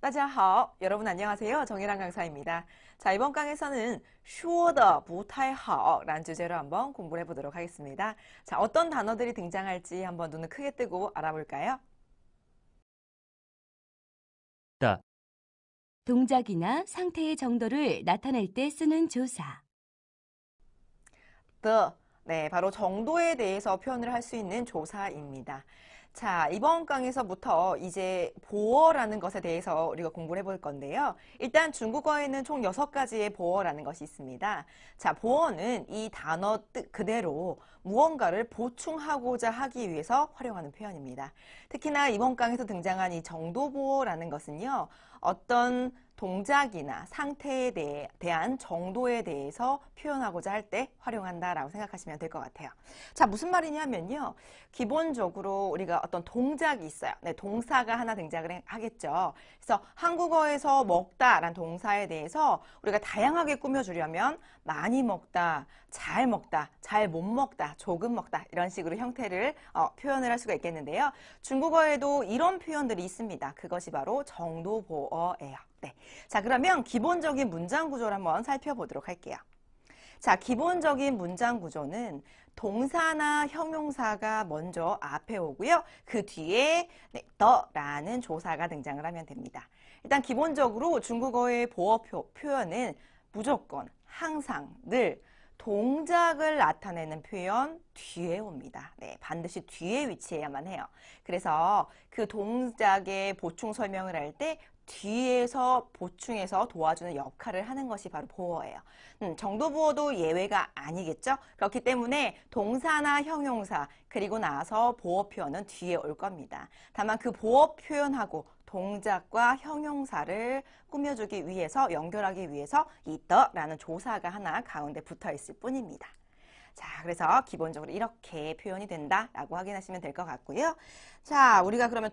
大家好. 여러분 안녕하세요. 정혜란 강사입니다. 자, 이번 강에서는 说的不太好 라는 주제로 한번 공부를 해보도록 하겠습니다. 자, 어떤 단어들이 등장할지 한번 눈을 크게 뜨고 알아볼까요? 的 동작이나 상태의 정도를 나타낼 때 쓰는 조사. the, 네, 바로 정도에 대해서 표현을 할 수 있는 조사입니다. 자, 이번 강에서부터 이제 보어라는 것에 대해서 우리가 공부를 해볼 건데요. 일단 중국어에는 총 6가지의 보어라는 것이 있습니다. 자, 보어는 이 단어 뜻 그대로 무언가를 보충하고자 하기 위해서 활용하는 표현입니다. 특히나 이번 강에서 등장한 이 정도보어라는 것은요. 어떤 동작이나 상태에 대한 정도에 대해서 표현하고자 할 때 활용한다라고 생각하시면 될 것 같아요. 자, 무슨 말이냐면요. 기본적으로 우리가 어떤 동작이 있어요. 네, 동사가 하나 등장을 하겠죠. 그래서 한국어에서 먹다라는 동사에 대해서 우리가 다양하게 꾸며주려면 많이 먹다, 잘 못 먹다, 조금 먹다 이런 식으로 형태를 표현을 할 수가 있겠는데요. 중국어에도 이런 표현들이 있습니다. 그것이 바로 정도보어예요. 네. 자, 그러면 기본적인 문장 구조를 한번 살펴보도록 할게요. 자, 기본적인 문장 구조는 동사나 형용사가 먼저 앞에 오고요. 그 뒤에 더라는 조사가 등장을 하면 됩니다. 일단 기본적으로 중국어의 보어 표현은 무조건, 항상, 늘 동작을 나타내는 표현 뒤에 옵니다. 네, 반드시 뒤에 위치해야만 해요. 그래서 그 동작의 보충 설명을 할 때 뒤에서 보충해서 도와주는 역할을 하는 것이 바로 보어예요. 정도보어도 예외가 아니겠죠? 그렇기 때문에 동사나 형용사 그리고 나서 보어 표현은 뒤에 올 겁니다. 다만 그 보어 표현하고 동작과 형용사를 꾸며주기 위해서 연결하기 위해서 이 더라는 조사가 하나 가운데 붙어 있을 뿐입니다. 자, 그래서 기본적으로 이렇게 표현이 된다라고 확인하시면 될 것 같고요. 자, 우리가 그러면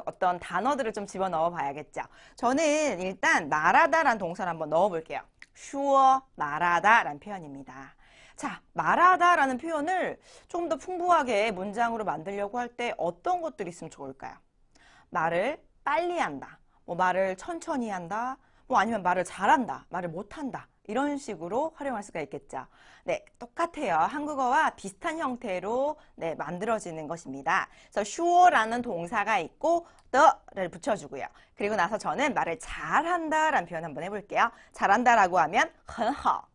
어떤 단어들을 좀 집어넣어 봐야겠죠. 저는 일단 말하다라는 동사를 한번 넣어 볼게요. 슈어 말하다라는 표현입니다. 자, 말하다라는 표현을 조금 더 풍부하게 문장으로 만들려고 할 때 어떤 것들이 있으면 좋을까요? 말을 빨리 한다, 뭐 말을 천천히 한다, 뭐 아니면 말을 잘한다, 말을 못한다. 이런 식으로 활용할 수가 있겠죠. 네, 똑같아요. 한국어와 비슷한 형태로 네, 만들어지는 것입니다. 그래서 shuo라는 동사가 있고 the를 붙여주고요. 그리고 나서 저는 말을 잘한다라는 표현 한번 해볼게요. 잘한다라고 하면 很好,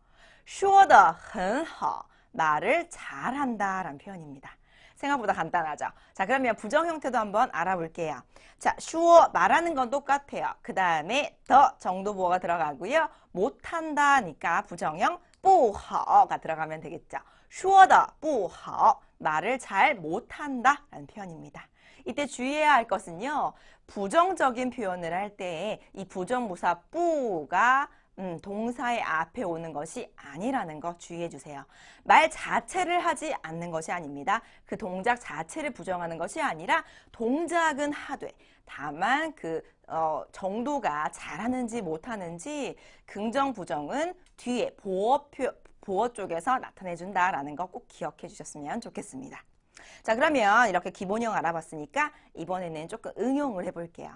说得很好, 말을 잘한다라는 표현입니다. 생각보다 간단하죠. 자, 그러면 부정 형태도 한번 알아볼게요. 자, 슈어 말하는 건 똑같아요. 그 다음에 더 정도보어가 들어가고요. 못한다니까 부정형 不好가 들어가면 되겠죠. 说的不好 말을 잘 못한다 라는 표현입니다. 이때 주의해야 할 것은요. 부정적인 표현을 할 때 이 부정부사 不가 동사의 앞에 오는 것이 아니라는 거 주의해 주세요. 말 자체를 하지 않는 것이 아닙니다. 그 동작 자체를 부정하는 것이 아니라 동작은 하되 다만 그 정도가 잘하는지 못하는지 긍정 부정은 뒤에 보어 쪽에서 나타내 준다라는 거 꼭 기억해 주셨으면 좋겠습니다. 자, 그러면 이렇게 기본형 알아봤으니까 이번에는 조금 응용을 해볼게요.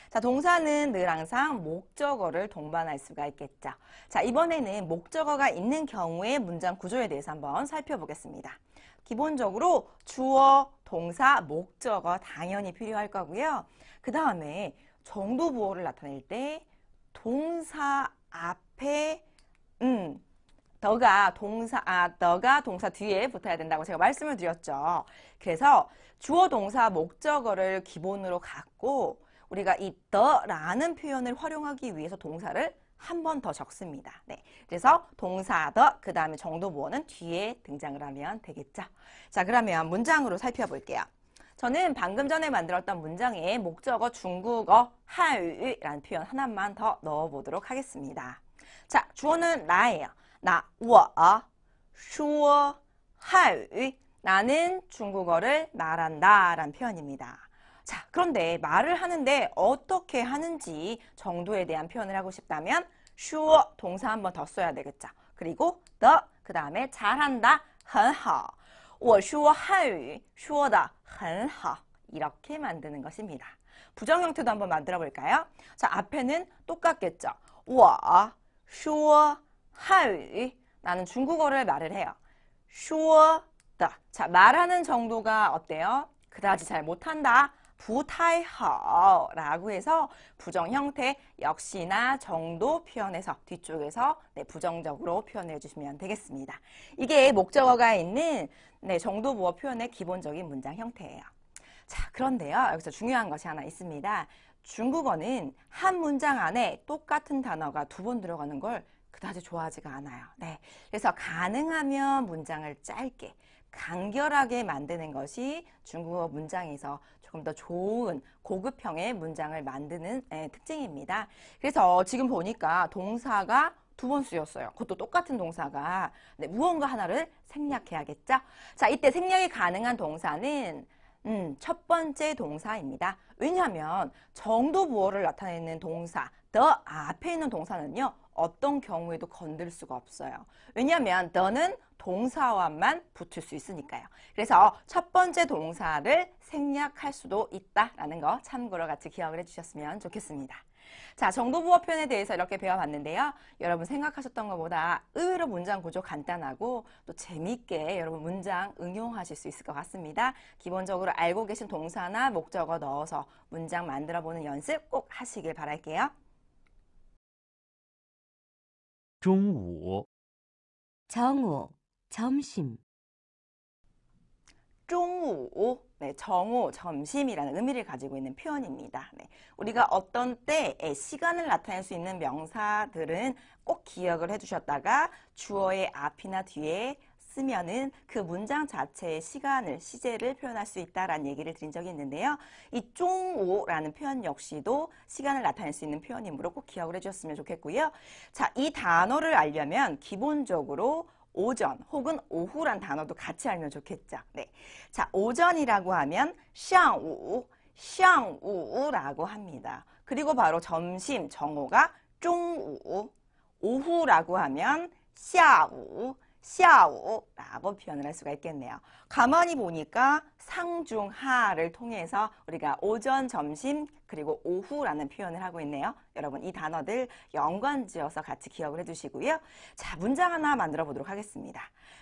자, 동사는 늘 항상 목적어를 동반할 수가 있겠죠. 자, 이번에는 목적어가 있는 경우의 문장 구조에 대해서 한번 살펴보겠습니다. 기본적으로 주어, 동사, 목적어 당연히 필요할 거고요. 그 다음에 정도보어를 나타낼 때 동사 앞에 더가 동사 뒤에 붙어야 된다고 제가 말씀을 드렸죠. 그래서 주어, 동사, 목적어를 기본으로 갖고 우리가 이 더라는 표현을 활용하기 위해서 동사를 한 번 더 적습니다. 네, 그래서 동사 더, 그 다음에 정도보어는 뒤에 등장을 하면 되겠죠. 자, 그러면 문장으로 살펴볼게요. 저는 방금 전에 만들었던 문장에 목적어 중국어 한유라는 표현 하나만 더 넣어보도록 하겠습니다. 자, 주어는 나예요. 나, 我说汉语 나는 중국어를 말한다 라는 표현입니다. 자, 그런데 말을 하는데 어떻게 하는지 정도에 대한 표현을 하고 싶다면 说 동사 한 번 더 써야 되겠죠. 그리고 the 그 다음에 잘한다 很好我说汉语说得很好 이렇게 만드는 것입니다. 부정 형태도 한번 만들어 볼까요? 자, 앞에는 똑같겠죠. 我说汉语 나는 중국어를 말을 해요. 说的 자, 말하는 정도가 어때요? 그다지 잘 못한다. 不太好 라고 해서 부정 형태 역시나 정도 표현해서 뒤쪽에서 부정적으로 표현해 주시면 되겠습니다. 이게 목적어가 있는 정도 부호 표현의 기본적인 문장 형태예요. 자, 그런데요. 여기서 중요한 것이 하나 있습니다. 중국어는 한 문장 안에 똑같은 단어가 두 번 들어가는 걸 그다지 좋아하지가 않아요. 네. 그래서 가능하면 문장을 짧게, 간결하게 만드는 것이 중국어 문장에서 조금 더 좋은 고급형의 문장을 만드는 특징입니다. 그래서 지금 보니까 동사가 두 번 쓰였어요. 그것도 똑같은 동사가 무언가 하나를 생략해야겠죠? 자, 이때 생략이 가능한 동사는 첫 번째 동사입니다. 왜냐하면 정도 부호를 나타내는 동사, the 앞에 있는 동사는요. 어떤 경우에도 건들 수가 없어요. 왜냐하면 the는 동사와만 붙을 수 있으니까요. 그래서 첫 번째 동사를 생략할 수도 있다라는 거 참고로 같이 기억을 해주셨으면 좋겠습니다. 자, 정도부호 표현에 대해서 이렇게 배워봤는데요. 여러분 생각하셨던 것보다 의외로 문장 구조 간단하고 또 재미있게 여러분 문장 응용하실 수 있을 것 같습니다. 기본적으로 알고 계신 동사나 목적어 넣어서 문장 만들어보는 연습 꼭 하시길 바랄게요. 中午 정오, 점심. 中午, 정오, 점심이라는 의미를 가지고 있는 표현입니다. 우리가 어떤 때에 시간을 나타낼 수 있는 명사들은 꼭 기억을 해주셨다가 주어의 앞이나 뒤에 쓰면은 그 문장 자체의 시간을, 시제를 표현할 수 있다라는 얘기를 드린 적이 있는데요. 이 중오라는 표현 역시도 시간을 나타낼 수 있는 표현이므로 꼭 기억을 해주셨으면 좋겠고요. 자, 이 단어를 알려면 기본적으로 오전 혹은 오후란 단어도 같이 알면 좋겠죠. 네. 자, 오전이라고 하면 上午, 上午라고 합니다. 그리고 바로 점심, 정오가 中午, 오후라고 하면 下午, 下午라고 표현을 할 수가 있겠네요. 가만히 보니까 상중하를 통해서 우리가 오전, 점심, 그리고 오후라는 표현을 하고 있네요. 여러분 이 단어들 연관지어서 같이 기억을 해주시고요. 자, 문장 하나 만들어 보도록 하겠습니다.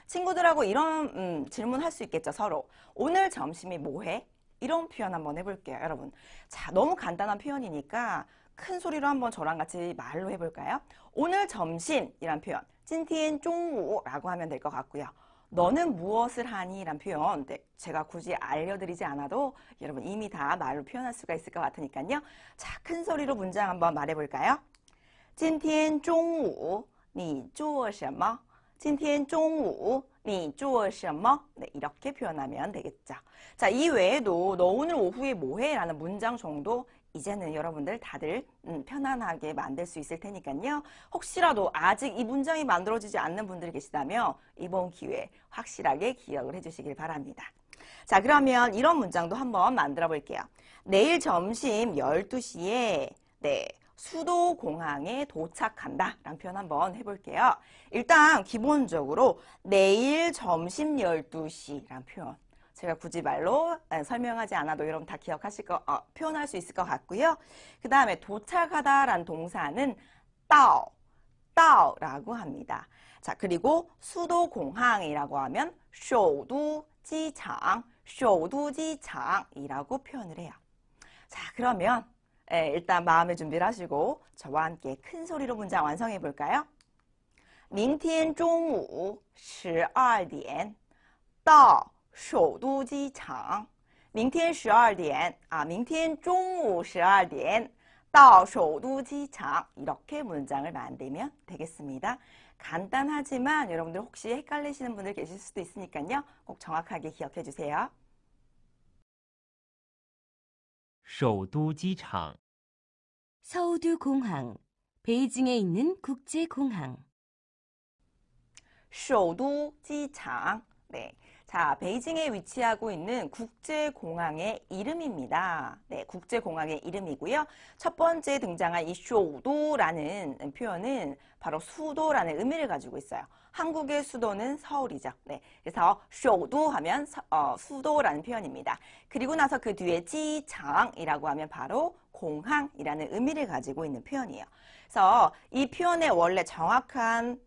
친구들하고 이런 질문 할 수 있겠죠, 서로. 오늘 점심이 뭐해? 이런 표현 한번 해볼게요, 여러분. 자, 너무 간단한 표현이니까 큰 소리로 한번 저랑 같이 말로 해볼까요? 오늘 점심이란 표현, 今天中午라고 하면 될 것 같고요. 너는 무엇을 하니? 라는 표현, 제가 굳이 알려드리지 않아도 여러분 이미 다 말로 표현할 수가 있을 것 같으니까요. 자, 큰 소리로 문장 한번 말해볼까요? 今天中午你做什么? 今天中午你做什么? 네, 이렇게 표현하면 되겠죠. 자, 이 외에도 너 오늘 오후에 뭐해? 라는 문장 정도 이제는 여러분들 다들 편안하게 만들 수 있을 테니까요. 혹시라도 아직 이 문장이 만들어지지 않는 분들이 계시다면 이번 기회에 확실하게 기억을 해주시길 바랍니다. 자, 그러면 이런 문장도 한번 만들어 볼게요. 내일 점심 12시에 수도공항에 도착한다 라는 표현 한번 해볼게요. 일단 기본적으로 내일 점심 12시 라는 표현 제가 굳이 말로 설명하지 않아도 여러분 다 기억하실 표현할 수 있을 것 같고요. 그 다음에 도착하다라는 동사는 到, 라고 합니다. 자, 그리고 수도공항이라고 하면 首都机场, 首都机场이라고 표현을 해요. 자, 그러면 일단 마음의 준비를 하시고 저와 함께 큰 소리로 문장 완성해 볼까요? 明天中午12点到首都机场明天12点明天中午12点到首都机场 이렇게 문장을 만들면 되겠습니다. 간단하지만 여러분들 혹시 헷갈리시는 분들 계실 수도 있으니까요. 꼭 정확하게 기억해 주세요. 首都机场 서우두 공항, 베이징에 있는 국제공항. 首都机场 네. 자, 베이징에 위치하고 있는 국제공항의 이름입니다. 네, 국제공항의 이름이고요. 첫 번째 등장한 이 쇼도라는 표현은 바로 수도라는 의미를 가지고 있어요. 한국의 수도는 서울이죠. 네, 그래서 쇼도 하면 수도라는 표현입니다. 그리고 나서 그 뒤에 지창이라고 하면 바로 공항이라는 의미를 가지고 있는 표현이에요. 그래서 이 표현의 원래 정확한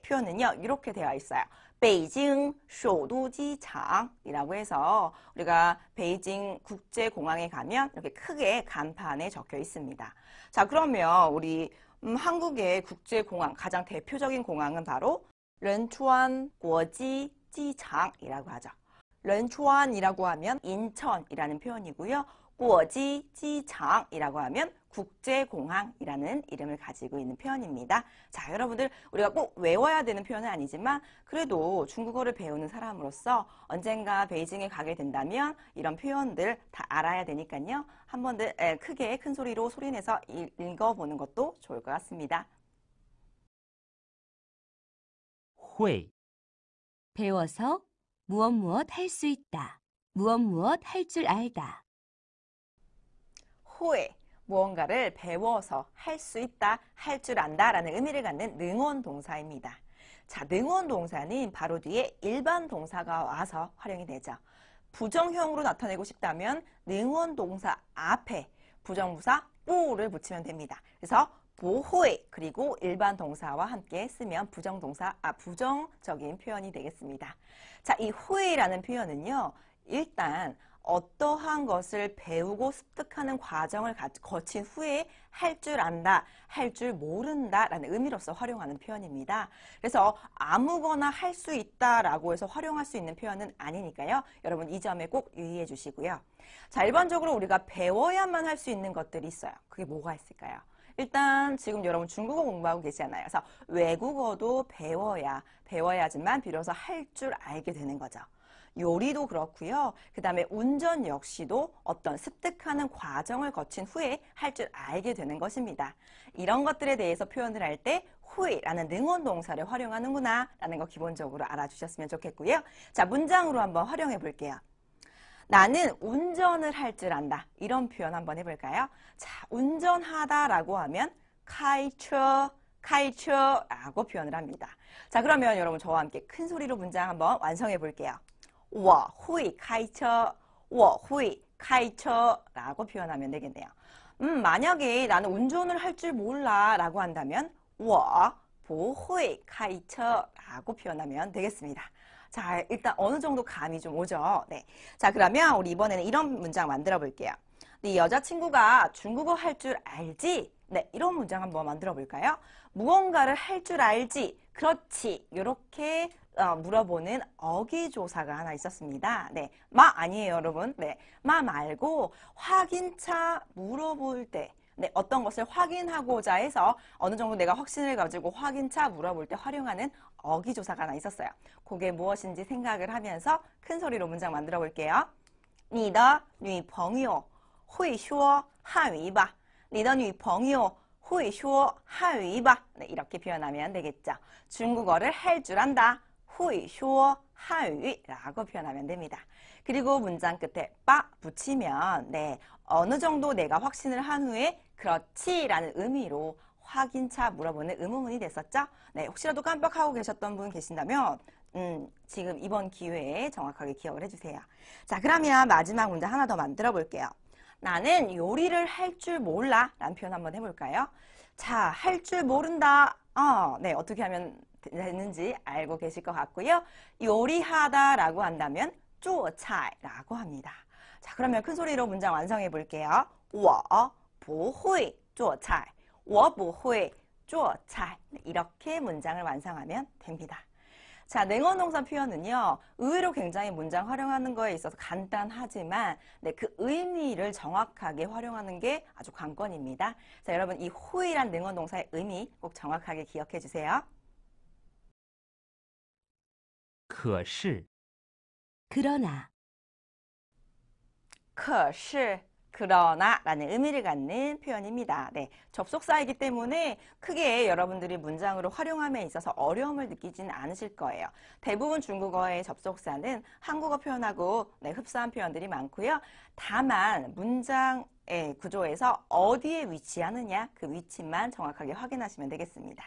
표현은요, 이렇게 되어 있어요. 베이징 쇼도지창이라고 해서 우리가 베이징 국제공항에 가면 이렇게 크게 간판에 적혀 있습니다. 자, 그러면 우리 한국의 국제공항 가장 대표적인 공항은 바로 런추안国际机场이라고 하죠. 런추안이라고 하면 인천이라는 표현이고요. 国际机场이라고 하면 국제공항이라는 이름을 가지고 있는 표현입니다. 자, 여러분들 우리가 꼭 외워야 되는 표현은 아니지만 그래도 중국어를 배우는 사람으로서 언젠가 베이징에 가게 된다면 이런 표현들 다 알아야 되니까요. 한 번들 크게 큰 소리로 소리내서 읽어보는 것도 좋을 것 같습니다. 会 배워서 무엇 할 수 있다. 무엇 할 줄 알다. 후에 무언가를 배워서 할 수 있다, 할 줄 안다라는 의미를 갖는 능원 동사입니다. 자, 능원 동사는 바로 뒤에 일반 동사가 와서 활용이 되죠. 부정형으로 나타내고 싶다면 능원 동사 앞에 부정부사 뿌를 붙이면 됩니다. 그래서 보호에 그리고 일반 동사와 함께 쓰면 부정적인 표현이 되겠습니다. 자, 이 후에라는 표현은요, 일단 어떠한 것을 배우고 습득하는 과정을 거친 후에 할 줄 안다, 할 줄 모른다 라는 의미로서 활용하는 표현입니다. 그래서 아무거나 할 수 있다라고 해서 활용할 수 있는 표현은 아니니까요. 여러분 이 점에 꼭 유의해 주시고요. 자, 일반적으로 우리가 배워야만 할 수 있는 것들이 있어요. 그게 뭐가 있을까요? 일단 지금 여러분 중국어 공부하고 계시잖아요. 그래서 외국어도 배워야지만 비로소 할 줄 알게 되는 거죠. 요리도 그렇고요. 그 다음에 운전 역시도 어떤 습득하는 과정을 거친 후에 할 줄 알게 되는 것입니다. 이런 것들에 대해서 표현을 할 때 후에라는 능원 동사를 활용하는구나 라는 거 기본적으로 알아주셨으면 좋겠고요. 자, 문장으로 한번 활용해 볼게요. 나는 운전을 할 줄 안다. 이런 표현 한번 해볼까요? 자, 운전하다라고 하면 카이처라고 표현을 합니다. 자, 그러면 여러분 저와 함께 큰 소리로 문장 한번 완성해 볼게요. 我会开车,我会开车라고 표현하면 되겠네요. 만약에 나는 운전을 할 줄 몰라 라고 한다면 我不会开车라고 표현하면 되겠습니다. 자, 일단 어느 정도 감이 좀 오죠? 네. 자, 그러면 우리 이번에는 이런 문장 만들어 볼게요. 네 여자친구가 중국어 할 줄 알지? 네, 이런 문장 한번 만들어 볼까요? 무언가를 할 줄 알지? 그렇지. 이렇게 물어보는 어기조사가 하나 있었습니다. 네, 마 아니에요, 여러분. 네, 마 말고 확인차 물어볼 때, 네, 어떤 것을 확인하고자 해서 어느 정도 내가 확신을 가지고 확인차 물어볼 때 활용하는 어기조사가 하나 있었어요. 그게 무엇인지 생각을 하면서 큰 소리로 문장 만들어 볼게요. 你的女朋友会说汉语吧?你的女朋友会说汉语吧? 네, 이렇게 표현하면 되겠죠. 중국어를 할 줄 안다. 会说汉语라고 표현하면 됩니다. 그리고 문장 끝에 빠 붙이면 네, 어느 정도 내가 확신을 한 후에 그렇지 라는 의미로 확인차 물어보는 의문문이 됐었죠. 네, 혹시라도 깜빡하고 계셨던 분 계신다면 지금 이번 기회에 정확하게 기억을 해주세요. 자, 그러면 마지막 문장 하나 더 만들어 볼게요. 나는 요리를 할 줄 몰라 라는 표현 한번 해볼까요? 자, 할 줄 모른다. 네, 어떻게 하면 되는지 알고 계실 것 같고요. 요리하다라고 한다면 做菜라고 합니다. 자, 그러면 큰 소리로 문장 완성해 볼게요. 我不会做菜,我不会做菜. 이렇게 문장을 완성하면 됩니다. 자, 냉언동사 표현은요, 의외로 굉장히 문장 활용하는 거에 있어서 간단하지만, 네, 그 의미를 정확하게 활용하는 게 아주 관건입니다. 자, 여러분, 이 후이란 냉언동사의 의미 꼭 정확하게 기억해 주세요. 可是 그러나, 可是 그러나 라는 의미를 갖는 표현입니다. 네, 접속사이기 때문에 크게 여러분들이 문장으로 활용함에 있어서 어려움을 느끼지는 않으실 거예요. 대부분 중국어의 접속사는 한국어 표현하고 네, 흡사한 표현들이 많고요. 다만 문장의 구조에서 어디에 위치하느냐 그 위치만 정확하게 확인하시면 되겠습니다.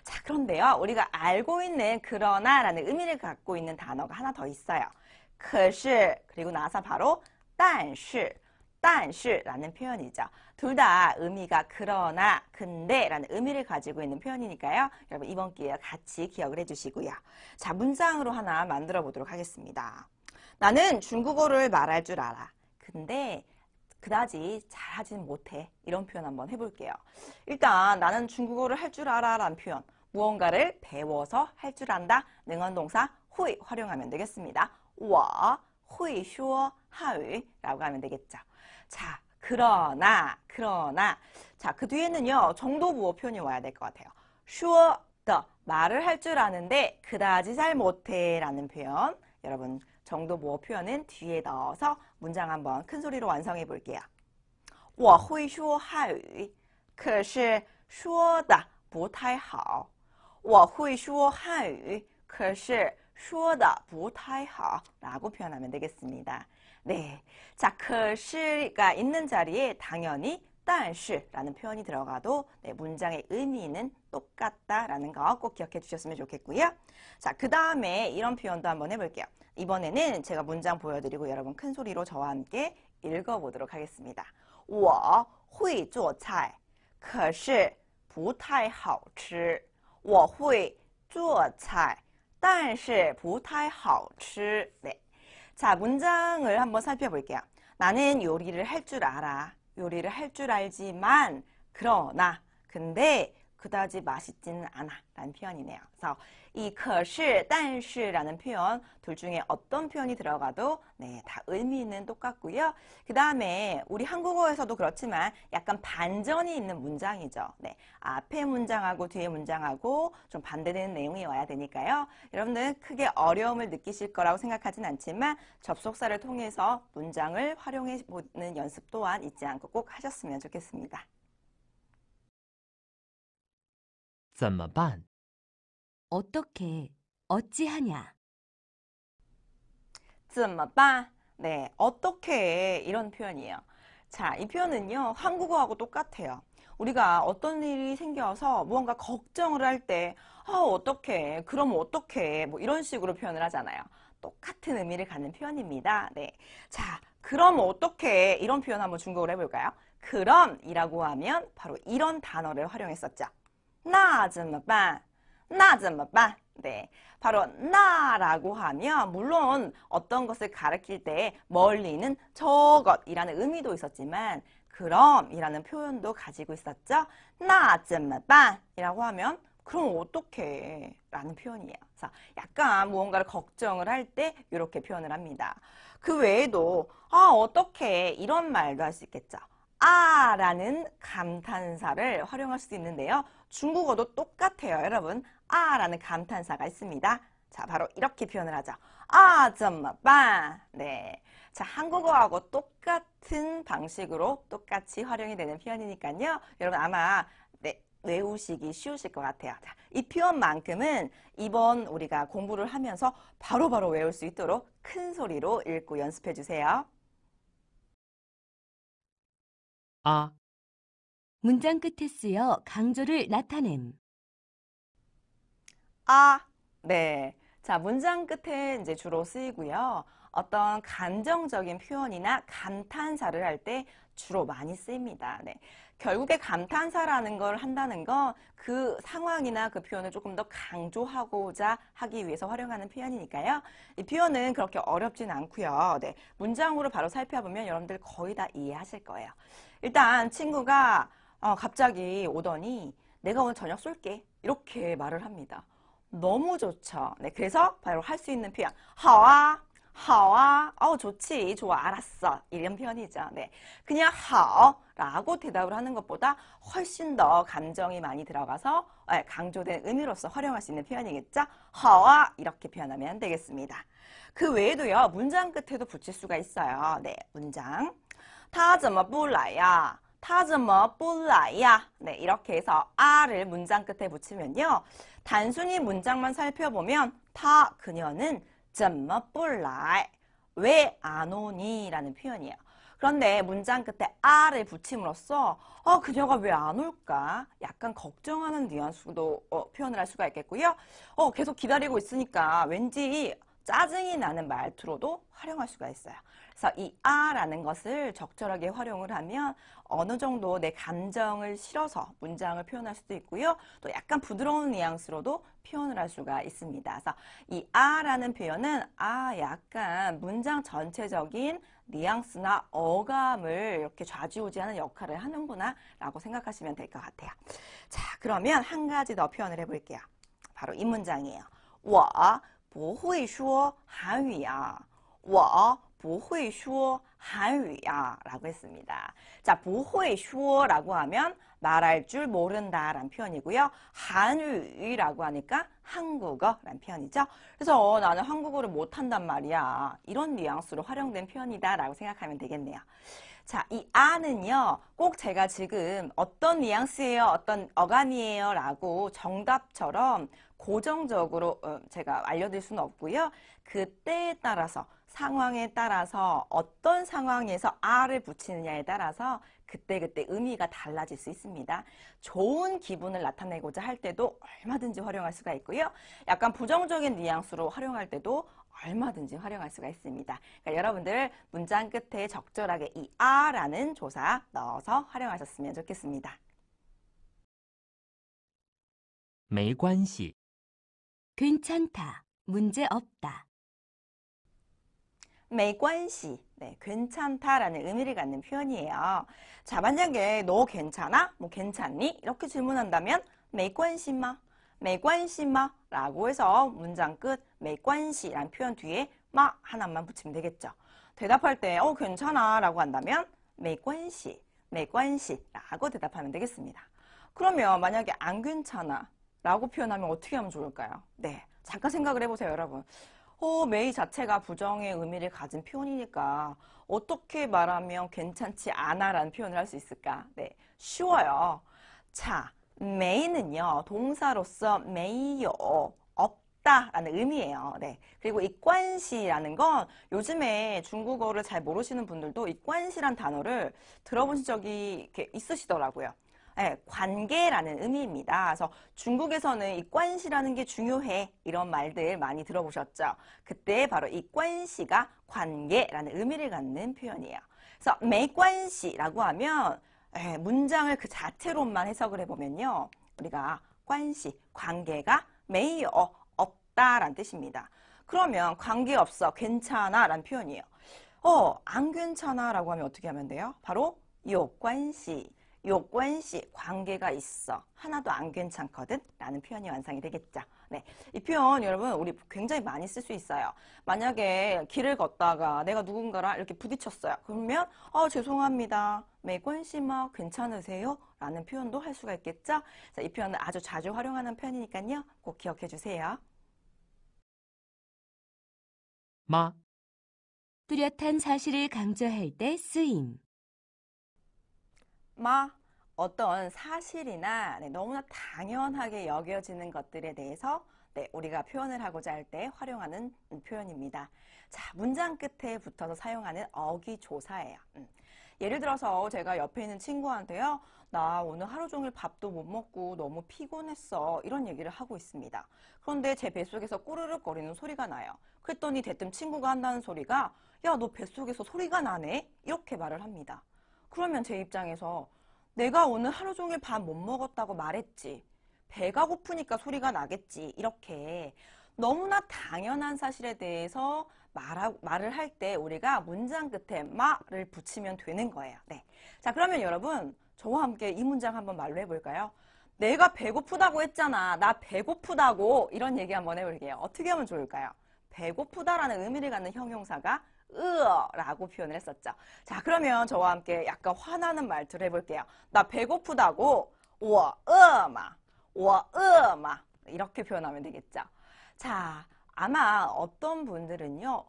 자, 그런데요. 우리가 알고 있는 그러나 라는 의미를 갖고 있는 단어가 하나 더 있어요. 可是 그리고 나서 바로 但是 但是라는 표현이죠. 둘 다 의미가 그러나, 근데 라는 의미를 가지고 있는 표현이니까요. 여러분 이번 기회에 같이 기억을 해주시고요. 자, 문장으로 하나 만들어 보도록 하겠습니다. 나는 중국어를 말할 줄 알아. 근데 그다지 잘하지는 못해. 이런 표현 한번 해볼게요. 일단 나는 중국어를 할 줄 알아 라는 표현. 무언가를 배워서 할 줄 안다. 능언동사 会 활용하면 되겠습니다. 我会说汉语라고 하면 되겠죠. 자, 그러나. 자, 그 뒤에는요, 정도부호 표현이 와야 될 것 같아요. 说的, 말을 할 줄 아는데 그다지 잘 못해 라는 표현. 여러분, 정도부호 표현은 뒤에 넣어서 문장 한번 큰 소리로 완성해 볼게요. 我会说汉语,可是说的不太好. 我会说汉语,可是说的不太好 라고 표현하면 되겠습니다. 네, 자, 可是가 있는 자리에 당연히 但是라는 표현이 들어가도 네, 문장의 의미는 똑같다라는 거 꼭 기억해 주셨으면 좋겠고요. 자, 그 다음에 이런 표현도 한번 해볼게요. 이번에는 제가 문장 보여드리고 여러분 큰 소리로 저와 함께 읽어보도록 하겠습니다. 我会做菜,可是不太好吃. 我会做菜,但是不太好吃. 네. 자, 문장을 한번 살펴볼게요. 나는 요리를 할 줄 알아. 요리를 할 줄 알지만, 그러나, 근데 그다지 맛있지는 않아 라는 표현이네요. 그래서 이 可是,但是라는 표현 둘 중에 어떤 표현이 들어가도 네, 다 의미는 똑같고요. 그 다음에 우리 한국어에서도 그렇지만 약간 반전이 있는 문장이죠. 네, 앞에 문장하고 뒤에 문장하고 좀 반대되는 내용이 와야 되니까요. 여러분들 크게 어려움을 느끼실 거라고 생각하진 않지만 접속사를 통해서 문장을 활용해 보는 연습 또한 잊지 않고 꼭 하셨으면 좋겠습니다. 怎么办? 어떻게, 어찌하냐. 怎么办? 네, 어떻게 이런 표현이에요. 자, 이 표현은요, 한국어하고 똑같아요. 우리가 어떤 일이 생겨서 무언가 걱정을 할 때, 어떡해, 그럼 어떡해, 뭐 이런 식으로 표현을 하잖아요. 똑같은 의미를 갖는 표현입니다. 네. 자, 그럼 어떡해, 이런 표현 한번 중국어로 해볼까요? 그럼이라고 하면 바로 이런 단어를 활용했었죠. 那怎么办?那怎么办? 네, 바로 나라고 하면 물론 어떤 것을 가리킬 때 멀리는 저것이라는 의미도 있었지만 그럼이라는 표현도 가지고 있었죠. 那怎么办? 이라고 하면 그럼 어떡해? 라는 표현이에요. 그래서 약간 무언가를 걱정을 할 때 이렇게 표현을 합니다. 그 외에도 어떡해? 이런 말도 할 수 있겠죠. 라는 감탄사를 활용할 수도 있는데요. 중국어도 똑같아요. 여러분, 라는 감탄사가 있습니다. 자, 바로 이렇게 표현을 하죠. 怎么办? 네. 자, 한국어하고 똑같은 방식으로 똑같이 활용이 되는 표현이니까요. 여러분 아마 네, 외우시기 쉬우실 것 같아요. 자, 이 표현만큼은 이번 우리가 공부를 하면서 바로바로 외울 수 있도록 큰 소리로 읽고 연습해 주세요. 아, 문장 끝에 쓰여 강조를 나타냄. 네. 자, 문장 끝에 이제 주로 쓰이고요. 어떤 감정적인 표현이나 감탄사를 할 때 주로 많이 쓰입니다. 네. 결국에 감탄사라는 걸 한다는 건 그 상황이나 그 표현을 조금 더 강조하고자 하기 위해서 활용하는 표현이니까요. 이 표현은 그렇게 어렵진 않고요. 네. 문장으로 바로 살펴보면 여러분들 거의 다 이해하실 거예요. 일단 친구가 갑자기 오더니 내가 오늘 저녁 쏠게 이렇게 말을 합니다. 너무 좋죠. 네, 그래서 바로 할 수 있는 표현 好啊, 好啊, 좋지, 좋아, 알았어 이런 표현이죠. 네, 그냥 好 라고 대답을 하는 것보다 훨씬 더 감정이 많이 들어가서 강조된 의미로서 활용할 수 있는 표현이겠죠. 好啊 이렇게 표현하면 되겠습니다. 그 외에도요 문장 끝에도 붙일 수가 있어요. 네, 문장 타怎么不来呀? 타怎么不来呀? 네, 이렇게 해서 아를 문장 끝에 붙이면요. 단순히 문장만 살펴보면 타 그녀는 怎么不来? 왜 안 오니? 라는 표현이에요. 그런데 문장 끝에 아를 붙임으로써 그녀가 왜 안 올까? 약간 걱정하는 뉘앙스도 표현을 할 수가 있겠고요. 계속 기다리고 있으니까 왠지 짜증이 나는 말투로도 활용할 수가 있어요. 그래서 이 아라는 것을 적절하게 활용을 하면 어느 정도 내 감정을 실어서 문장을 표현할 수도 있고요. 또 약간 부드러운 뉘앙스로도 표현을 할 수가 있습니다. 그래서 이 아라는 표현은 약간 문장 전체적인 뉘앙스나 어감을 이렇게 좌지우지하는 역할을 하는구나 라고 생각하시면 될 것 같아요. 자, 그러면 한 가지 더 표현을 해볼게요. 바로 이 문장이에요. 我不会说韩语呀. 我不会说韩语呀 라고 했습니다. 자, 不会说라고 하면 말할 줄 모른다 라는 표현이고요. 한유라고 하니까 한국어라는 표현이죠. 그래서 나는 한국어를 못한단 말이야. 이런 뉘앙스로 활용된 표현이다 라고 생각하면 되겠네요. 자, 이 아는요, 꼭 제가 지금 어떤 뉘앙스예요, 어떤 어감이에요 라고 정답처럼 고정적으로 제가 알려드릴 수는 없고요. 그때에 따라서, 상황에 따라서 어떤 상황에서 아를 붙이느냐에 따라서 그때그때 의미가 달라질 수 있습니다. 좋은 기분을 나타내고자 할 때도 얼마든지 활용할 수가 있고요. 약간 부정적인 뉘앙스로 활용할 때도 얼마든지 활용할 수가 있습니다. 그러니까 여러분들 문장 끝에 적절하게 이 아라는 조사 넣어서 활용하셨으면 좋겠습니다. 没关系， 괜찮다. 문제 없다. 没关系. 네, 괜찮다라는 의미를 갖는 표현이에요. 자, 만약에 너 괜찮아? 뭐 괜찮니? 이렇게 질문한다면 没关系吗?没关系吗? 라고 해서 문장 끝 没关系라는 표현 뒤에 마 하나만 붙이면 되겠죠. 대답할 때 괜찮아 라고 한다면 没关系, 没关系 라고 대답하면 되겠습니다. 그러면 만약에 안 괜찮아 라고 표현하면 어떻게 하면 좋을까요? 네, 잠깐 생각을 해보세요, 여러분. 메이 자체가 부정의 의미를 가진 표현이니까 어떻게 말하면 괜찮지 않아 라는 표현을 할 수 있을까? 네, 쉬워요. 자, 메이는요, 동사로서 메이요, 없다 라는 의미예요. 네. 그리고 이 관시라는 건 요즘에 중국어를 잘 모르시는 분들도 이 관시란 단어를 들어보신 적이 이렇게 있으시더라고요. 네, 관계라는 의미입니다. 그래서 중국에서는 이 관시라는 게 중요해 이런 말들 많이 들어보셨죠? 그때 바로 이 관시가 관계라는 의미를 갖는 표현이에요. 그래서 매관시라고 하면 문장을 그 자체로만 해석을 해보면요. 우리가 관시, 관계가 매요, 없다라는 뜻입니다. 그러면 관계없어, 괜찮아 라는 표현이에요. 안 괜찮아 라고 하면 어떻게 하면 돼요? 바로 요관시. 요관시 관계가 있어. 하나도 안 괜찮거든? 라는 표현이 완성이 되겠죠. 네, 이 표현 여러분 우리 굉장히 많이 쓸 수 있어요. 만약에 길을 걷다가 내가 누군가랑 이렇게 부딪혔어요. 그러면 죄송합니다. 매관시마 괜찮으세요? 라는 표현도 할 수가 있겠죠. 자, 이 표현은 아주 자주 활용하는 표현이니까요. 꼭 기억해 주세요. 妈， 뚜렷한 사실을 강조할 때 쓰임. 어떤 사실이나 너무나 당연하게 여겨지는 것들에 대해서 우리가 표현을 하고자 할 때 활용하는 표현입니다. 자, 문장 끝에 붙어서 사용하는 어기조사예요. 예를 들어서 제가 옆에 있는 친구한테요. 나 오늘 하루 종일 밥도 못 먹고 너무 피곤했어. 이런 얘기를 하고 있습니다. 그런데 제 뱃속에서 꼬르륵 거리는 소리가 나요. 그랬더니 대뜸 친구가 한다는 소리가 야, 너 뱃속에서 소리가 나네? 이렇게 말을 합니다. 그러면 제 입장에서 내가 오늘 하루 종일 밥 못 먹었다고 말했지. 배가 고프니까 소리가 나겠지. 이렇게 너무나 당연한 사실에 대해서 말을 할 때 우리가 문장 끝에 마를 붙이면 되는 거예요. 네. 자, 그러면 여러분 저와 함께 이 문장 한번 말로 해볼까요? 내가 배고프다고 했잖아. 나 배고프다고. 이런 얘기 한번 해볼게요. 어떻게 하면 좋을까요? 배고프다라는 의미를 갖는 형용사가 라고 표현을 했었죠. 자, 그러면 저와 함께 약간 화나는 말투를 해볼게요. 나 배고프다고 我饿嘛 이렇게 표현하면 되겠죠. 자, 아마 어떤 분들은요,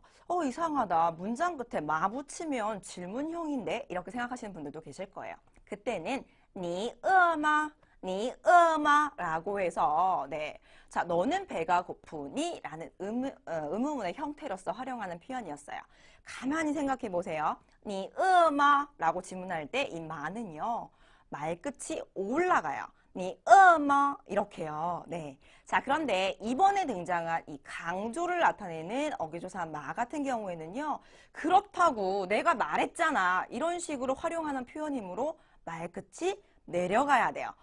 이상하다. 문장 끝에 마 붙이면 질문형인데? 이렇게 생각하시는 분들도 계실 거예요. 그때는, 你饿吗? 你饿吗? 라고 해서, 네. 자, 너는 배가 고프니? 라는 의문문의 형태로서 활용하는 표현이었어요. 가만히 생각해 보세요. 你饿吗? 라고 질문할 때 이 마는요, 말끝이 올라가요. 你饿吗? 이렇게요. 네. 자, 그런데 이번에 등장한 이 강조를 나타내는 어기조사 마 같은 경우에는요, 그렇다고 내가 말했잖아. 이런 식으로 활용하는 표현이므로 말끝이 내려가야 돼요.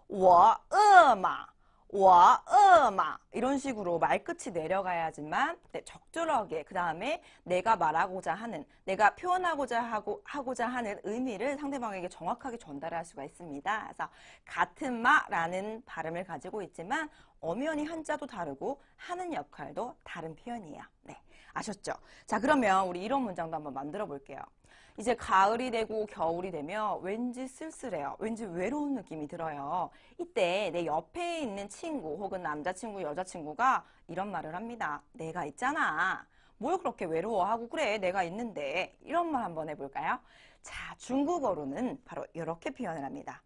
我饿吗? 我饿吗? 이런 식으로 말끝이 내려가야지만 네, 적절하게 그 다음에 내가 말하고자 하는, 내가 표현하고자 하고자 하는 의미를 상대방에게 정확하게 전달할 수가 있습니다. 그래서 같은 마라는 발음을 가지고 있지만 엄연히 한자도 다르고 하는 역할도 다른 표현이에요. 네, 아셨죠? 자, 그러면 우리 이런 문장도 한번 만들어 볼게요. 이제 가을이 되고 겨울이 되면 왠지 쓸쓸해요. 왠지 외로운 느낌이 들어요. 이때 내 옆에 있는 친구 혹은 남자친구, 여자친구가 이런 말을 합니다. 내가 있잖아. 뭘 그렇게 외로워하고 그래. 내가 있는데. 이런 말 한번 해볼까요? 자, 중국어로는 바로 이렇게 표현을 합니다.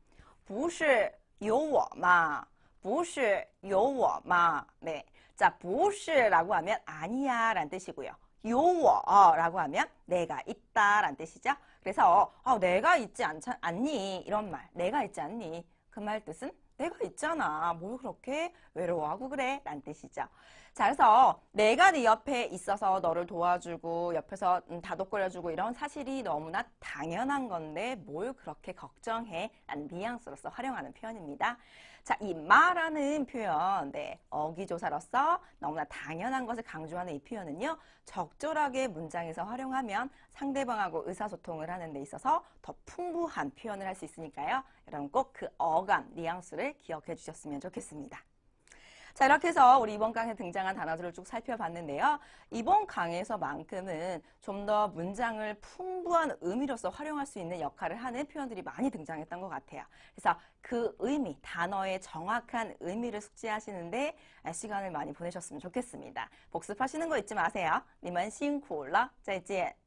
不是有我吗?不是有我吗? 네. 자, 不是라고 하면 아니야 라는 뜻이고요. 요워라고 하면 내가 있다 라는 뜻이죠. 그래서 내가 있지 않니? 이런 말. 내가 있지 않니? 그 말 뜻은 내가 있잖아. 뭘 그렇게 외로워하고 그래? 라는 뜻이죠. 자, 그래서 내가 네 옆에 있어서 너를 도와주고 옆에서 다독거려주고 이런 사실이 너무나 당연한 건데 뭘 그렇게 걱정해? 라는 뉘앙스로서 활용하는 표현입니다. 자, 이 마라는 표현, 네, 어기조사로서 너무나 당연한 것을 강조하는 이 표현은요, 적절하게 문장에서 활용하면 상대방하고 의사소통을 하는 데 있어서 더 풍부한 표현을 할 수 있으니까요. 여러분 꼭 그 어감, 뉘앙스를 기억해 주셨으면 좋겠습니다. 자, 이렇게 해서 우리 이번 강의에 등장한 단어들을 쭉 살펴봤는데요. 이번 강의에서만큼은 좀 더 문장을 풍부한 의미로서 활용할 수 있는 역할을 하는 표현들이 많이 등장했던 것 같아요. 그래서 그 의미, 단어의 정확한 의미를 숙지하시는데 시간을 많이 보내셨으면 좋겠습니다. 복습하시는 거 잊지 마세요. 你们辛苦了，再见。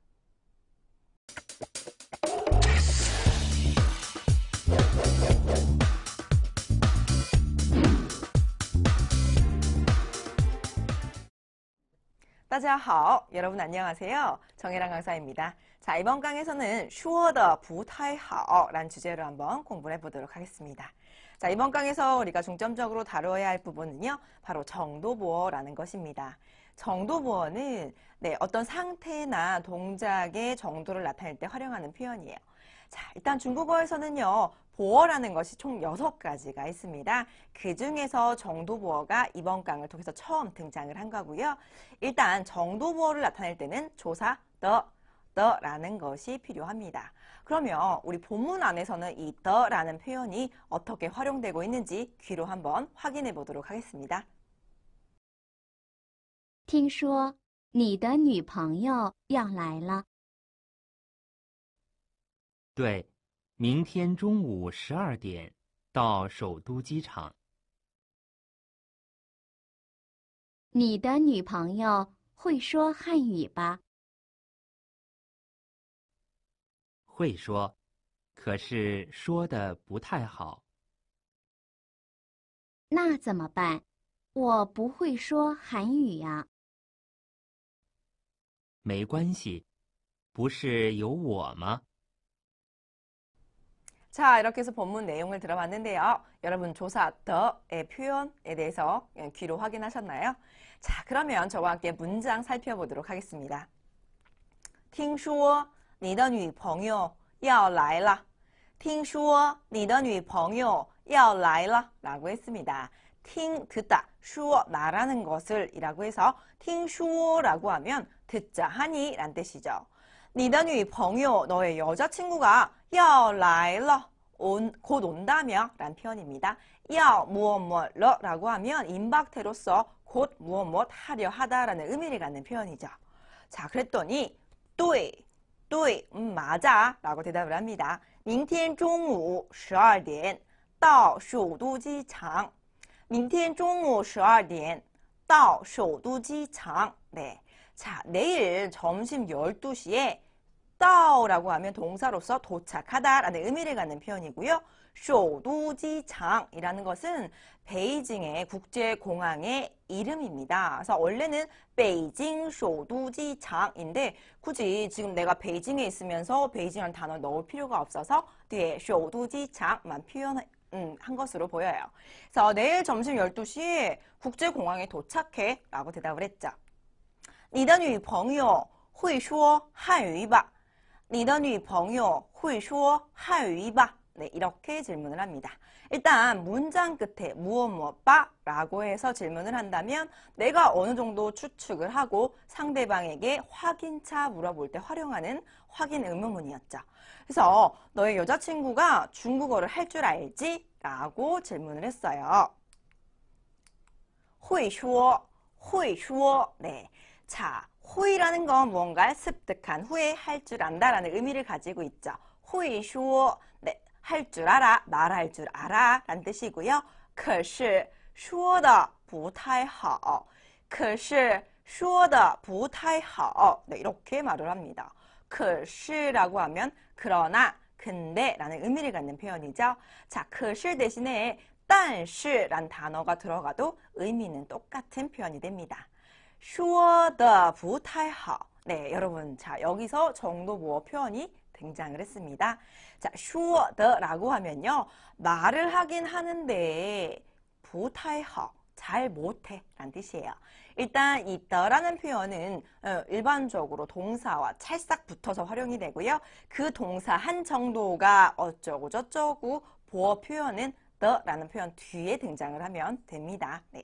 大家好, 여러분 안녕하세요. 정혜랑 강사입니다. 자, 이번 강에서는 说的不太好 라는 주제로 한번 공부를 해보도록 하겠습니다. 자, 이번 강에서 우리가 중점적으로 다루어야 할 부분은요, 바로 정도보어라는 것입니다. 정도보어는 네, 어떤 상태나 동작의 정도를 나타낼 때 활용하는 표현이에요. 자, 일단 중국어에서는요, 보어라는 것이 총 6가지가 있습니다. 그 중에서 정도보어가 이번 강을 통해서 처음 등장을 한 거고요. 일단 정도보어를 나타낼 때는 조사 더라는 것이 필요합니다. 그러면 우리 본문 안에서는 이 더라는 표현이 어떻게 활용되고 있는지 귀로 한번 확인해 보도록 하겠습니다. 听说你的女朋友要来了。对，明天中午12点到首都机场。你的女朋友会说汉语吧？会说，可是说的不太好。那怎么办？我不会说韩语呀。没关系，不是有我吗？ 자, 이렇게 해서 본문 내용을 들어봤는데요. 여러분 조사 더의 표현에 대해서 귀로 확인하셨나요? 자, 그러면 저와 함께 문장 살펴보도록 하겠습니다. 听说你的女朋友要来了. 听说你的女朋友要来了 라고 했습니다. 听, 듣다, 说, 말하는 것을 이라고 해서 听说라고 하면 듣자 하니 라는 뜻이죠. 你的女朋友, 너의 여자친구가 要来了, 곧 온다며 라는 표현입니다. 要 무엇 라고 하면 임박태로서 곧 무엇 하려 하다라는 의미를 갖는 표현이죠. 자, 그랬더니 对, 맞아 라고 대답을 합니다. 明天中午12点到首都机场. 明天中午12点到首都机场. 네. 자, 내일 점심 12시에 到라고 하면 동사로서 도착하다라는 의미를 갖는 표현이고요. 首都机场이라는 것은 베이징의 국제공항의 이름입니다. 그래서 원래는 베이징 首都机场인데 굳이 지금 내가 베이징에 있으면서 베이징이라는 단어를 넣을 필요가 없어서 뒤에 首都机场만 표현한 것으로 보여요. 그래서 내일 점심 12시에 국제공항에 도착해 라고 대답을 했죠. 你的女朋友会说汉语吧?你的女朋友会说汉语吧? 네, 이렇게 질문을 합니다. 일단 문장 끝에 무엇 바 라고 해서 질문을 한다면 내가 어느 정도 추측을 하고 상대방에게 확인차 물어볼 때 활용하는 확인 의문문이었죠. 그래서 너의 여자친구가 중국어를 할 줄 알지? 라고 질문을 했어요. 会说, 会说. 네. 자, 호이라는 건 무언가 습득한 후에 할 줄 안다라는 의미를 가지고 있죠. 会说, 네, 할 줄 알아, 말할 줄 알아 라는 뜻이고요. 可是说的不太好. 可是说的不太好. 네, 이렇게 말을 합니다. 可是라고 하면 그러나, 근데 라는 의미를 갖는 표현이죠. 자, 可是 대신에 但是라는 단어가 들어가도 의미는 똑같은 표현이 됩니다. 说的不太好. 네, 여러분, 자, 여기서 정도보어 표현이 등장을 했습니다. 자, 说的라고 하면요, 말을 하긴 하는데 不太好, 잘 못해 라는 뜻이에요. 일단 이 더라는 표현은 일반적으로 동사와 찰싹 붙어서 활용이 되고요. 그 동사 한 정도가 어쩌고 저쩌고 보어 표현은 더라는 표현 뒤에 등장을 하면 됩니다. 네.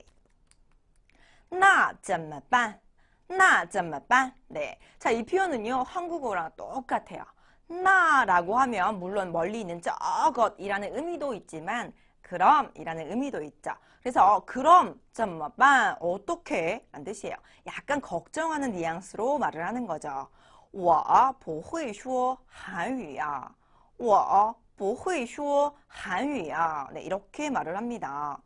那怎么办?那怎么办? 네. 자, 이 표현은요, 한국어랑 똑같아요. 나라고 하면 물론 멀리 있는 저것이라는 의미도 있지만 그럼 이라는 의미도 있죠. 그래서 그럼 怎么办? 어떻게? 라는 뜻이에요. 약간 걱정하는 뉘앙스로 말을 하는 거죠. 我不会说韩语呀. 我不会说韩语呀. 네, 이렇게 말을 합니다.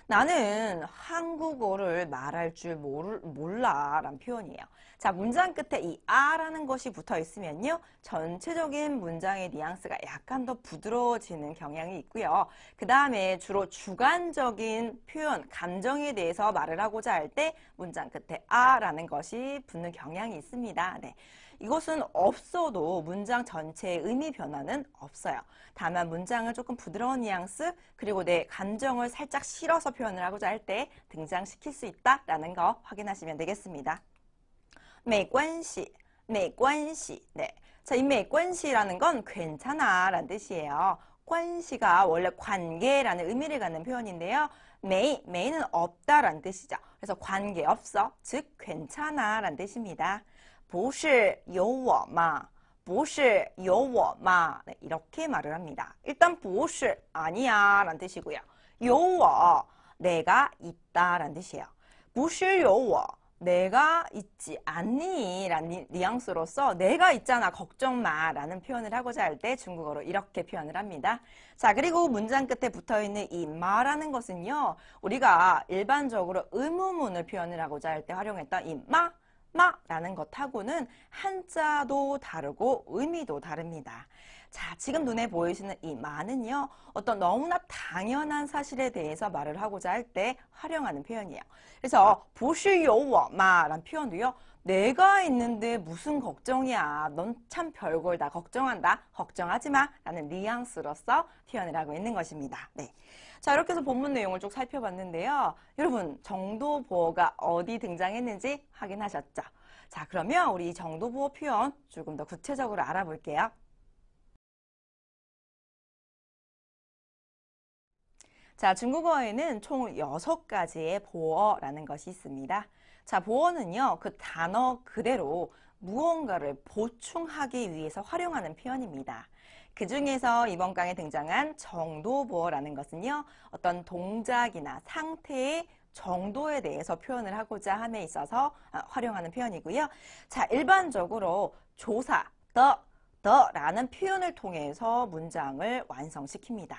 나는 한국어를 말할 줄 몰라 라는 표현이에요. 자, 문장 끝에 이 아라는 것이 붙어 있으면요, 전체적인 문장의 뉘앙스가 약간 더 부드러워지는 경향이 있고요. 그 다음에 주로 주관적인 표현, 감정에 대해서 말을 하고자 할 때 문장 끝에 아라는 것이 붙는 경향이 있습니다. 네. 이것은 없어도 문장 전체의 의미 변화는 없어요. 다만 문장을 조금 부드러운 뉘앙스, 그리고 내 감정을 살짝 실어서 표현을 하고자 할 때 등장시킬 수 있다라는 거 확인하시면 되겠습니다. 没关系, 没关系. 네. 자, 이 没关系라는 건 괜찮아 라는 뜻이에요. 关系가 원래 관계라는 의미를 갖는 표현인데요. 没는 없다 라는 뜻이죠. 그래서 관계 없어, 즉 괜찮아 라는 뜻입니다. 不是有我吗?不是有我吗? 네, 이렇게 말을 합니다. 일단 不是 아니야 라는 뜻이고요. 有我 내가 있다 라는 뜻이에요. 不是有我 내가 있지 않니? 라는 뉘앙스로서 내가 있잖아, 걱정 마 라는 표현을 하고자 할 때 중국어로 이렇게 표현을 합니다. 자, 그리고 문장 끝에 붙어있는 이 마라는 것은요, 우리가 일반적으로 의문문을 표현을 하고자 할 때 활용했던 이 마라는 것하고는 한자도 다르고 의미도 다릅니다. 자, 지금 눈에 보이시는 이 마는요, 어떤 너무나 당연한 사실에 대해서 말을 하고자 할 때 활용하는 표현이에요. 그래서 不是有我吗 라는 표현도요, 내가 있는데 무슨 걱정이야, 넌 참 별걸 다 걱정한다, 걱정하지 마 라는 뉘앙스로서 표현을 하고 있는 것입니다. 네. 자, 이렇게 해서 본문 내용을 쭉 살펴봤는데요. 여러분, 정도보어가 어디 등장했는지 확인하셨죠? 자, 그러면 우리 이 정도보어 표현 조금 더 구체적으로 알아볼게요. 자, 중국어에는 총 6가지의 보어라는 것이 있습니다. 자, 보어는요, 그 단어 그대로 무언가를 보충하기 위해서 활용하는 표현입니다. 그 중에서 이번 강에 등장한 정도보어라는 것은요, 어떤 동작이나 상태의 정도에 대해서 표현을 하고자 함에 있어서 활용하는 표현이고요. 자, 일반적으로 조사, 더라는 표현을 통해서 문장을 완성시킵니다.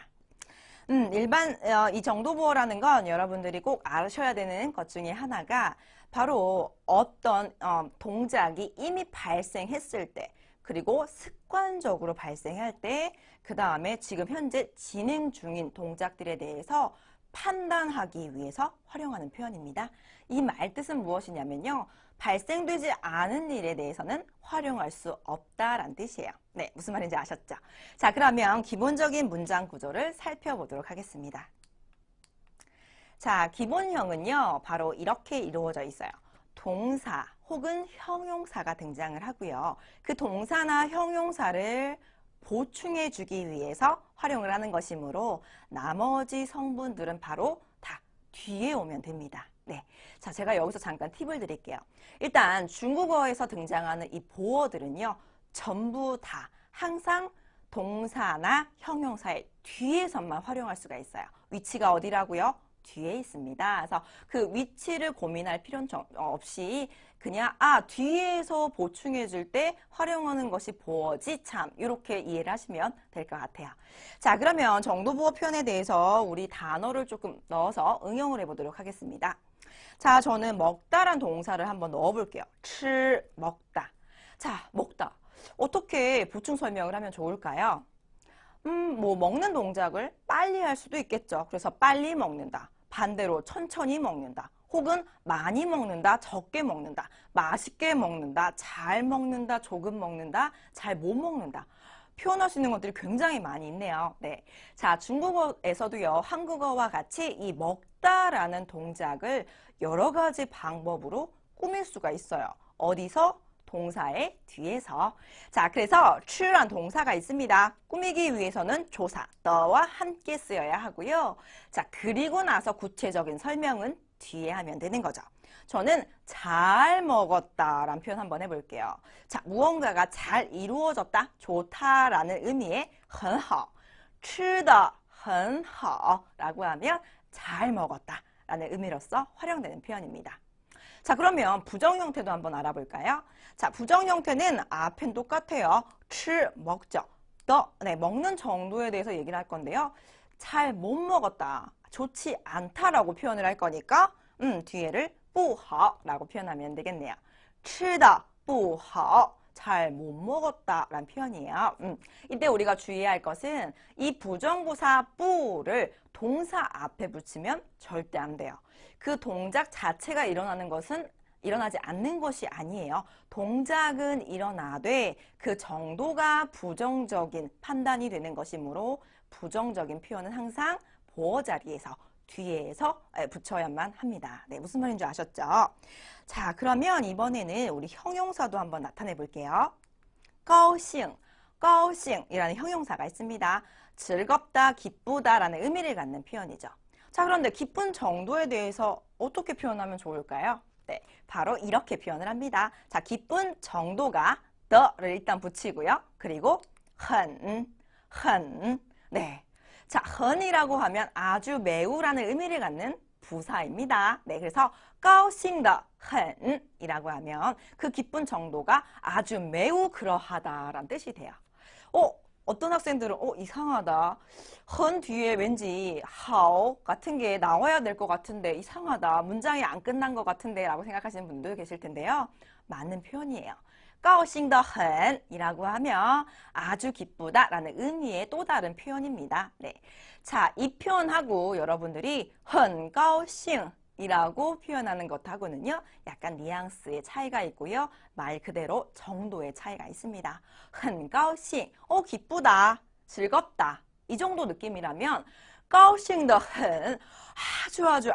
이 정도보어라는 건 여러분들이 꼭 아셔야 되는 것 중에 하나가 바로 어떤 동작이 이미 발생했을 때, 그리고 습관적으로 발생할 때, 그 다음에 지금 현재 진행 중인 동작들에 대해서 판단하기 위해서 활용하는 표현입니다. 이 말뜻은 무엇이냐면요. 발생되지 않은 일에 대해서는 활용할 수 없다라는 뜻이에요. 네, 무슨 말인지 아셨죠? 자, 그러면 기본적인 문장 구조를 살펴보도록 하겠습니다. 자, 기본형은요, 바로 이렇게 이루어져 있어요. 동사 혹은 형용사가 등장을 하고요. 그 동사나 형용사를 보충해 주기 위해서 활용을 하는 것이므로 나머지 성분들은 바로 다 뒤에 오면 됩니다. 네. 자, 제가 여기서 잠깐 팁을 드릴게요. 일단 중국어에서 등장하는 이 보어들은요, 전부 다 항상 동사나 형용사의 뒤에서만 활용할 수가 있어요. 위치가 어디라고요? 뒤에 있습니다. 그래서 그 위치를 고민할 필요는 없이 그냥 뒤에서 보충해 줄 때 활용하는 것이 보어지 참 이렇게 이해를 하시면 될 것 같아요. 자, 그러면 정도보어 표현에 대해서 우리 단어를 조금 넣어서 응용을 해보도록 하겠습니다. 자, 저는 먹다란 동사를 한번 넣어볼게요. 먹다. 자, 먹다. 어떻게 보충 설명을 하면 좋을까요? 뭐 먹는 동작을 빨리 할 수도 있겠죠. 그래서 빨리 먹는다. 반대로 천천히 먹는다. 혹은 많이 먹는다, 적게 먹는다, 맛있게 먹는다, 잘 먹는다, 조금 먹는다, 잘 못 먹는다. 표현할 수 있는 것들이 굉장히 많이 있네요. 네. 자, 중국어에서도요, 한국어와 같이 이 먹다라는 동작을 여러 가지 방법으로 꾸밀 수가 있어요. 어디서? 동사의 뒤에서. 자, 그래서 출란 동사가 있습니다. 꾸미기 위해서는 조사, 너와 함께 쓰여야 하고요. 자, 그리고 나서 구체적인 설명은 뒤에 하면 되는 거죠. 저는 잘 먹었다라는 표현 한번 해볼게요. 자, 무언가가 잘 이루어졌다, 좋다라는 의미의 很好, 吃得很好라고 하면 잘 먹었다라는 의미로서 활용되는 표현입니다. 자, 그러면 부정 형태도 한번 알아볼까요? 자, 부정 형태는 앞엔 똑같아요. 먹죠. 네, 먹는 정도에 대해서 얘기를 할 건데요. 잘 못 먹었다, 좋지 않다라고 표현을 할 거니까 뒤에를 不好라고 표현하면 되겠네요. 吃的不好, 잘 못 먹었다라는 표현이에요. 이때 우리가 주의해야 할 것은 이 부정부사 뿌를 동사 앞에 붙이면 절대 안 돼요. 그 동작 자체가 일어나는 것은 일어나지 않는 것이 아니에요. 동작은 일어나되 그 정도가 부정적인 판단이 되는 것이므로 부정적인 표현은 항상 보어 자리에서 뒤에서 붙여야만 합니다. 네, 무슨 말인지 아셨죠? 자, 그러면 이번에는 우리 형용사도 한번 나타내 볼게요. 高兴, 高兴이라는 형용사가 있습니다. 즐겁다, 기쁘다 라는 의미를 갖는 표현이죠. 자, 그런데 기쁜 정도에 대해서 어떻게 표현하면 좋을까요? 네, 바로 이렇게 표현을 합니다. 자, 기쁜 정도가 더를 일단 붙이고요. 그리고 很, 네. 자, 很이라고 하면 아주 매우라는 의미를 갖는 부사입니다. 네, 그래서 高兴的很이라고 하면 그 기쁜 정도가 아주 매우 그러하다라는 뜻이 돼요. 어떤 학생들은 이상하다. 很 뒤에 왠지 好 같은 게 나와야 될 것 같은데 이상하다. 문장이 안 끝난 것 같은데 라고 생각하시는 분도 계실 텐데요. 맞는 표현이에요. 高兴的很이라고 하면 아주 기쁘다 라는 의미의 또 다른 표현입니다. 네. 자, 이 표현하고 여러분들이 很高兴이라고 표현하는 것하고는요, 약간 뉘앙스의 차이가 있고요. 말 그대로 정도의 차이가 있습니다. 很高兴, 기쁘다, 즐겁다. 이 정도 느낌이라면 高兴的很,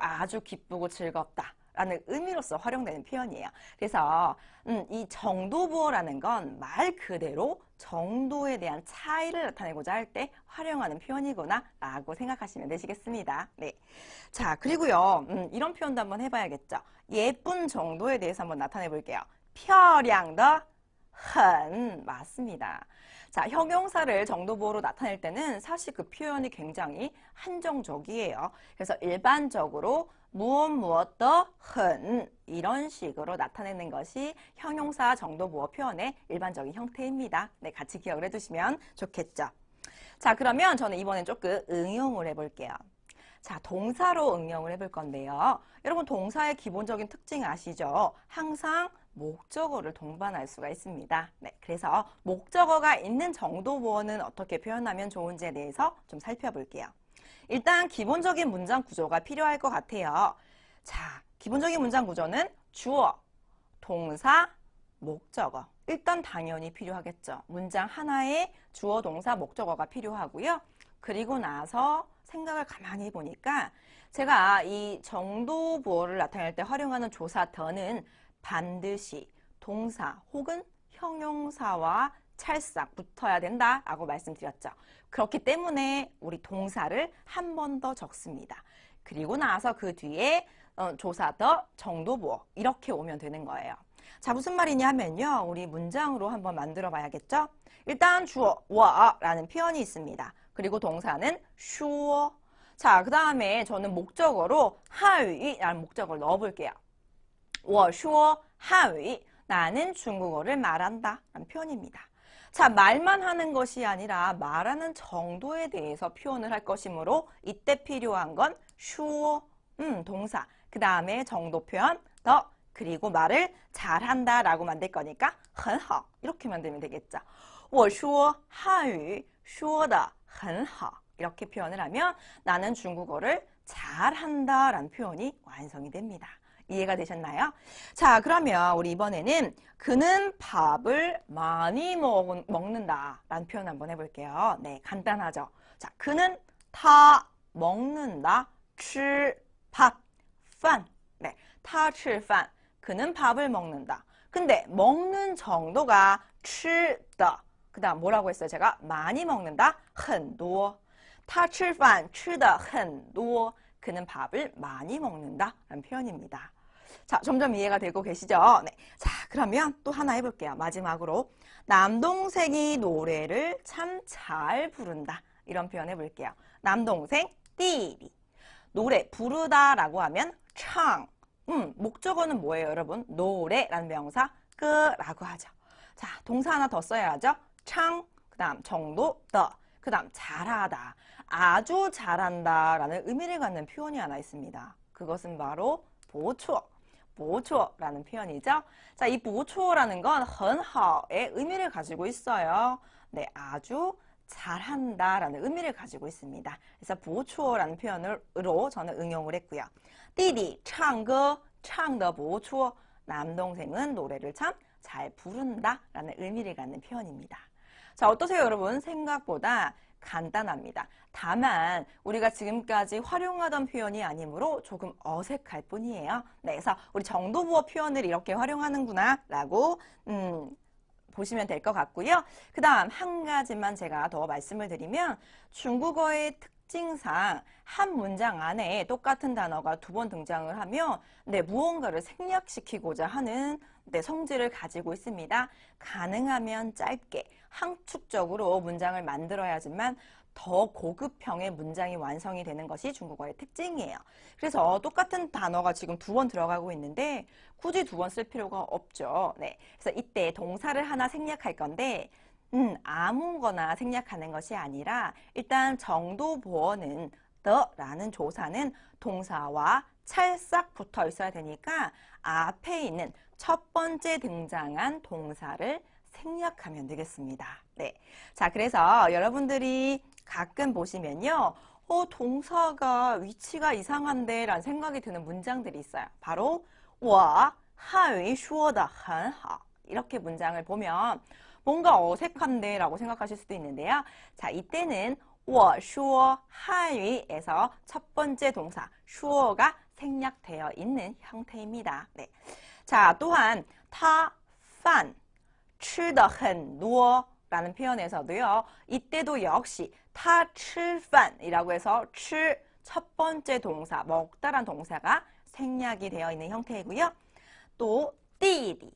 아주 기쁘고 즐겁다. 라는 의미로서 활용되는 표현이에요. 그래서 이 정도보어라는 건 말 그대로 정도에 대한 차이를 나타내고자 할 때 활용하는 표현이구나 라고 생각하시면 되시겠습니다. 네. 자, 그리고요. 이런 표현도 한번 해봐야겠죠. 예쁜 정도에 대해서 한번 나타내 볼게요. 漂亮的很 맞습니다. 자, 형용사를 정도보어로 나타낼 때는 사실 그 표현이 굉장히 한정적이에요. 그래서 일반적으로 무엇 더很 이런 식으로 나타내는 것이 형용사 정도보어 표현의 일반적인 형태입니다. 네, 같이 기억을 해두시면 좋겠죠. 자, 그러면 저는 이번엔 조금 응용을 해볼게요. 자, 동사로 응용을 해볼 건데요. 여러분, 동사의 기본적인 특징 아시죠? 항상 목적어를 동반할 수가 있습니다. 네, 그래서 목적어가 있는 정도보어는 어떻게 표현하면 좋은지에 대해서 좀 살펴볼게요. 일단 기본적인 문장 구조가 필요할 것 같아요. 자, 기본적인 문장 구조는 주어, 동사, 목적어. 일단 당연히 필요하겠죠. 문장 하나에 주어, 동사, 목적어가 필요하고요. 그리고 나서 생각을 가만히 해보니까 제가 이 정도 부호를 나타낼 때 활용하는 조사 더는 반드시 동사 혹은 형용사와 찰싹 붙어야 된다라고 말씀드렸죠. 그렇기 때문에 우리 동사를 한 번 더 적습니다. 그리고 나서 그 뒤에 조사 더 정도 부호 이렇게 오면 되는 거예요. 자, 무슨 말이냐 하면요. 우리 문장으로 한번 만들어 봐야겠죠? 일단 주어, 와라는 표현이 있습니다. 그리고 동사는 슈어. 자, 그 다음에 저는 목적어로 하위라는 목적어를 넣어볼게요. 我说汉语. 나는 중국어를 말한다 라는 표현입니다. 자, 말만 하는 것이 아니라 말하는 정도에 대해서 표현을 할 것이므로 이때 필요한 건 슈어, 동사. 그 다음에 정도 표현, 더. 그리고 말을 잘한다 라고 만들 거니까 很好 이렇게 만들면 되겠죠. 我说汉语说得很好 이렇게 표현을 하면 나는 중국어를 잘한다 라는 표현이 완성이 됩니다. 이해가 되셨나요? 자, 그러면 우리 이번에는 그는 밥을 많이 먹는다 라는 표현 한번 해볼게요. 네, 간단하죠. 자, 그는 다 먹는다. 吃밥, 饭. 네, 他吃饭. 그는 밥을 먹는다. 근데 먹는 정도가 吃的. 그 다음 뭐라고 했어요? 제가 많이 먹는다. 很多. 他吃饭吃得很多. 그는 밥을 많이 먹는다 라는 표현입니다. 자, 점점 이해가 되고 계시죠? 네. 자, 그러면 또 하나 해볼게요. 마지막으로 남동생이 노래를 참 잘 부른다. 이런 표현 해볼게요. 남동생, 띠리. 노래 부르다라고 하면 창. 목적어는 뭐예요, 여러분? 노래라는 명사 끄라고 하죠. 자, 동사 하나 더 써야죠. 창, 그 다음 정도, 더, 그 다음 잘하다. 아주 잘한다라는 의미를 갖는 표현이 하나 있습니다. 그것은 바로 보추어, 보추어라는 표현이죠. 자, 이 보추어라는 건 很好의 의미를 가지고 있어요. 네, 아주 잘한다라는 의미를 가지고 있습니다. 그래서 보추어라는 표현으로 저는 응용을 했고요. 弟弟唱歌唱得不错. 남동생은 노래를 참 잘 부른다 라는 의미를 갖는 표현입니다. 자, 어떠세요, 여러분? 생각보다 간단합니다. 다만 우리가 지금까지 활용하던 표현이 아니므로 조금 어색할 뿐이에요. 네, 그래서 우리 정도부호 표현을 이렇게 활용하는구나 라고 보시면 될 것 같고요. 그 다음 한 가지만 제가 더 말씀을 드리면 중국어의 특징상 한 문장 안에 똑같은 단어가 두 번 등장을 하면 무언가를 생략시키고자 하는 성질을 가지고 있습니다. 가능하면 짧게 함축적으로 문장을 만들어야지만 더 고급형의 문장이 완성이 되는 것이 중국어의 특징이에요. 그래서 똑같은 단어가 지금 두 번 들어가고 있는데 굳이 두 번 쓸 필요가 없죠. 네, 그래서 이때 동사를 하나 생략할 건데 아무거나 생략하는 것이 아니라 일단 정도 보어는 the라는 조사는 동사와 찰싹 붙어 있어야 되니까 앞에 있는 첫 번째 등장한 동사를 생략하면 되겠습니다. 네, 자, 그래서 여러분들이 가끔 보시면요, 동사가 위치가 이상한데 라는 생각이 드는 문장들이 있어요. 바로 我汉语说得很好 이렇게 문장을 보면 뭔가 어색한데 라고 생각하실 수도 있는데요. 자, 이때는 我说汉语에서 첫 번째 동사 说가 생략되어 있는 형태입니다. 네. 자, 또한 他饭吃得很多 라는 표현에서도요. 이때도 역시 他吃饭이라고 해서 吃 첫 번째 동사, 먹다란 동사가 생략이 되어 있는 형태이고요. 또 弟弟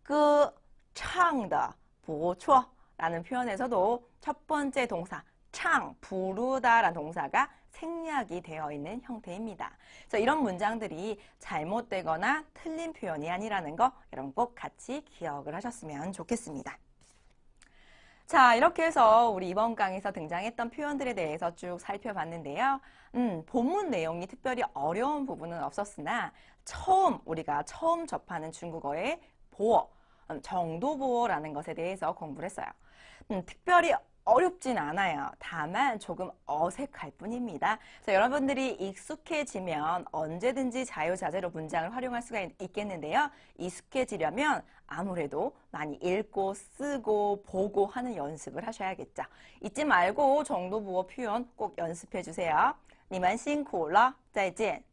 歌唱得不错 라는 표현에서도 첫 번째 동사, 창, 부르다라는 동사가 생략이 되어 있는 형태입니다. 그래서 이런 문장들이 잘못되거나 틀린 표현이 아니라는 거 여러분 꼭 같이 기억을 하셨으면 좋겠습니다. 자, 이렇게 해서 우리 이번 강에서 등장했던 표현들에 대해서 쭉 살펴봤는데요. 본문 내용이 특별히 어려운 부분은 없었으나 우리가 처음 접하는 중국어의 보어, 정도 보어라는 것에 대해서 공부를 했어요. 특별히 어렵진 않아요. 다만 조금 어색할 뿐입니다. 그래서 여러분들이 익숙해지면 언제든지 자유자재로 문장을 활용할 수가 있겠는데요. 익숙해지려면 아무래도 많이 읽고 쓰고 보고 하는 연습을 하셔야겠죠. 잊지 말고 정도 보어 표현 꼭 연습해 주세요. 你们辛苦了，再见。